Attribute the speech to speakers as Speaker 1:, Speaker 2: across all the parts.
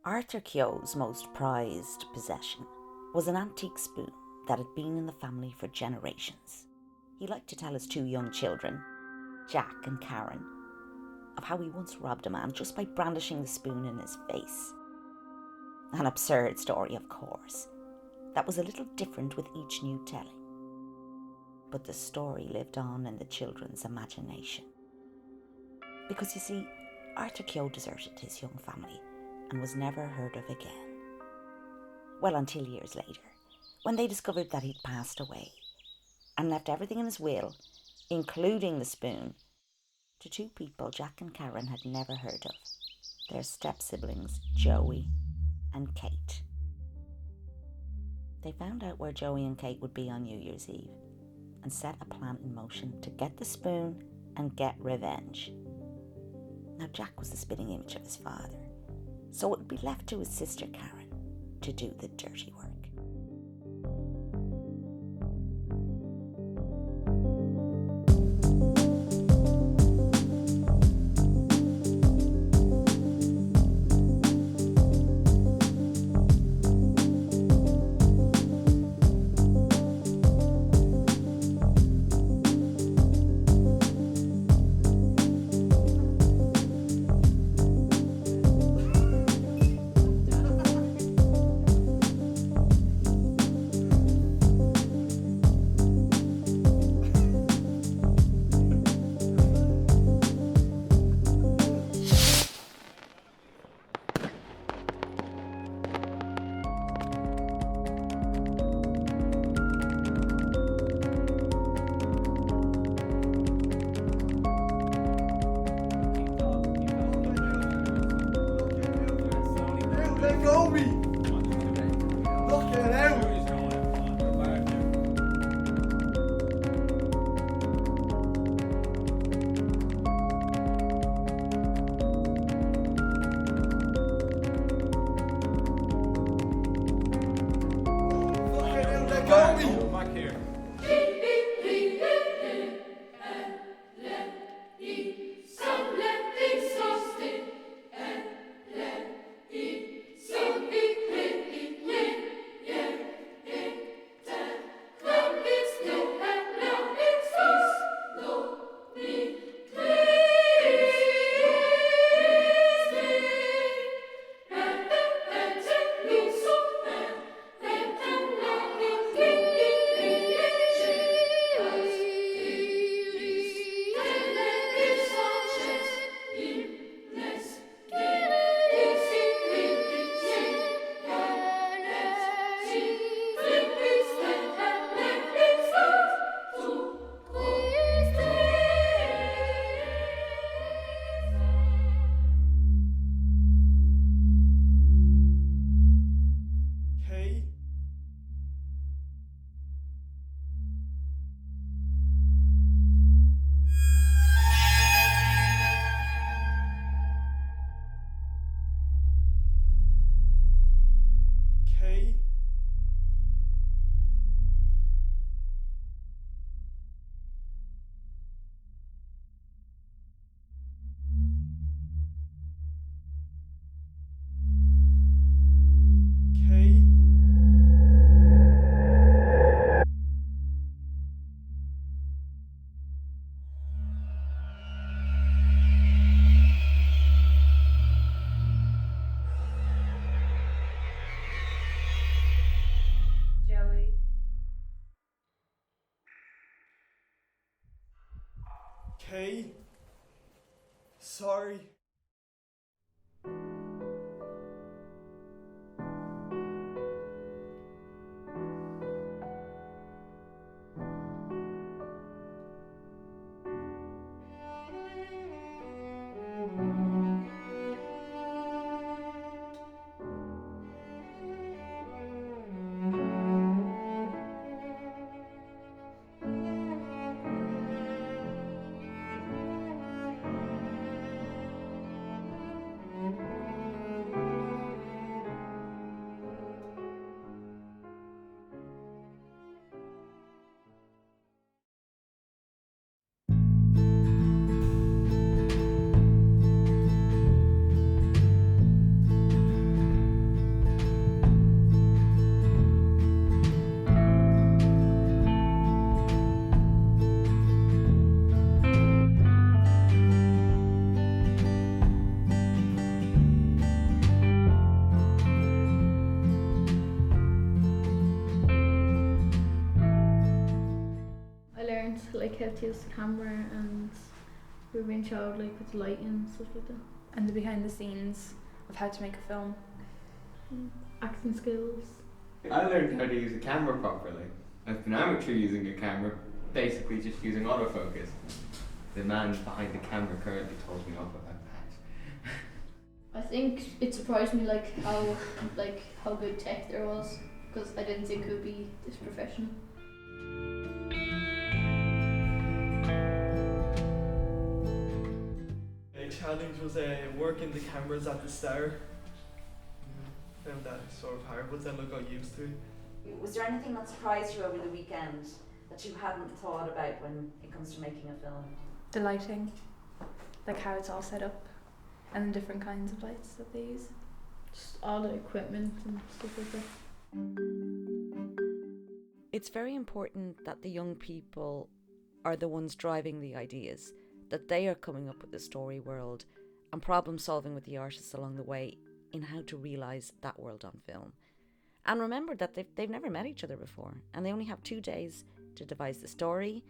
Speaker 1: Arthur Keogh's most prized possession was an antique spoon that had been in the family for generations. He liked to tell his two young children, Jack and Karen, of how he once robbed a man just by brandishing the spoon in his face. An absurd story, of course, that was a little different with each new telling. But the story lived on in the children's imagination. Because you see, Arthur Keogh deserted his young family and was never heard of again. Well, until years later, when they discovered that he'd passed away and left everything in his will, including the spoon, to two people Jack and Karen had never heard of, their step-siblings Joey and Kate. They found out where Joey and Kate would be on New Year's Eve and set a plan in motion to get the spoon and get revenge. Now, Jack was the spitting image of his father, so it would be left to his sister Karen to do the dirty work.
Speaker 2: Kay, sorry.
Speaker 3: learned like how to use the camera, and we were being showed like with lighting and stuff like that.
Speaker 4: And the behind the scenes of how to make a film.
Speaker 3: Acting skills.
Speaker 5: I learned how to use a camera properly. I've been amateur using a camera, basically just using autofocus. The man behind the camera currently told me off about that.
Speaker 6: I think it surprised me how good tech there was, because I didn't think it would be this professional.
Speaker 2: The challenge was working the cameras at the start. Found that sort of hard, but then I got used to it.
Speaker 1: Was there anything that surprised you over the weekend that you hadn't thought about when it comes to making a film?
Speaker 4: The lighting, like how it's all set up, and the different kinds of lights that they use.
Speaker 3: Just all the equipment and stuff like that.
Speaker 1: It's very important that the young people are the ones driving the ideas, that they are coming up with the story world and problem solving with the artists along the way in how to realise that world on film. And remember that they've never met each other before, and they only have 2 days to devise the story,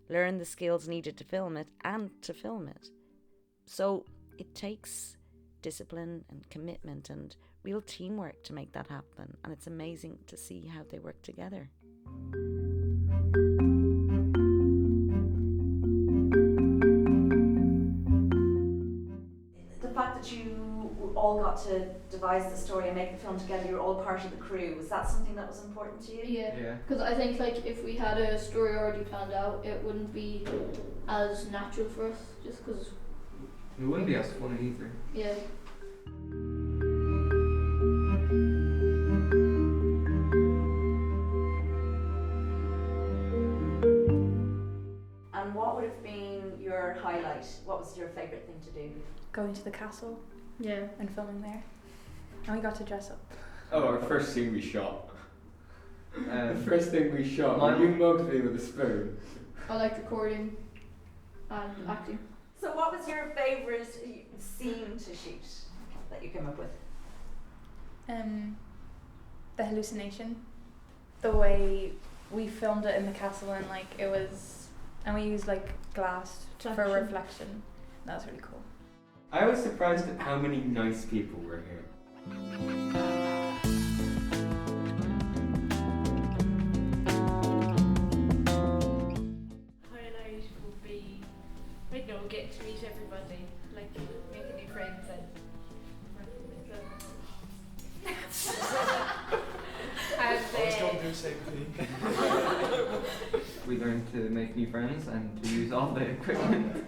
Speaker 1: learn the skills needed to film it, and to film it. So it takes discipline and commitment and real teamwork to make that happen, and it's amazing to see how they work together. The fact that you all got to devise the story and make the film together, you're all part of the crew, was that something that was important to you?
Speaker 6: Yeah, because I think like if we had a story already planned out, it wouldn't be as natural for us, just because
Speaker 5: It wouldn't be as fun either.
Speaker 6: yeah.
Speaker 1: And what would have been your highlight? What was your favourite thing to do?
Speaker 4: Going to the castle
Speaker 3: Yeah.
Speaker 4: and filming there. And we got to dress up.
Speaker 5: Oh, our first scene we shot. The
Speaker 7: Um,
Speaker 5: first thing we shot,
Speaker 7: Mine-
Speaker 5: you mugged me with a spoon.
Speaker 6: I liked recording and acting.
Speaker 1: So what was your favourite scene to shoot that you came up with?
Speaker 4: The hallucination. The way we filmed it in the castle, and like it was, and we used like glass for
Speaker 3: Reflection.
Speaker 4: reflection. That was really cool.
Speaker 5: I was surprised at how many nice people were here.
Speaker 8: Highlight would be, I don't know, getting to meet everybody, like making new friends and working with them.
Speaker 2: I was going to do the same thing.
Speaker 7: we learned to make new friends and to use all the equipment.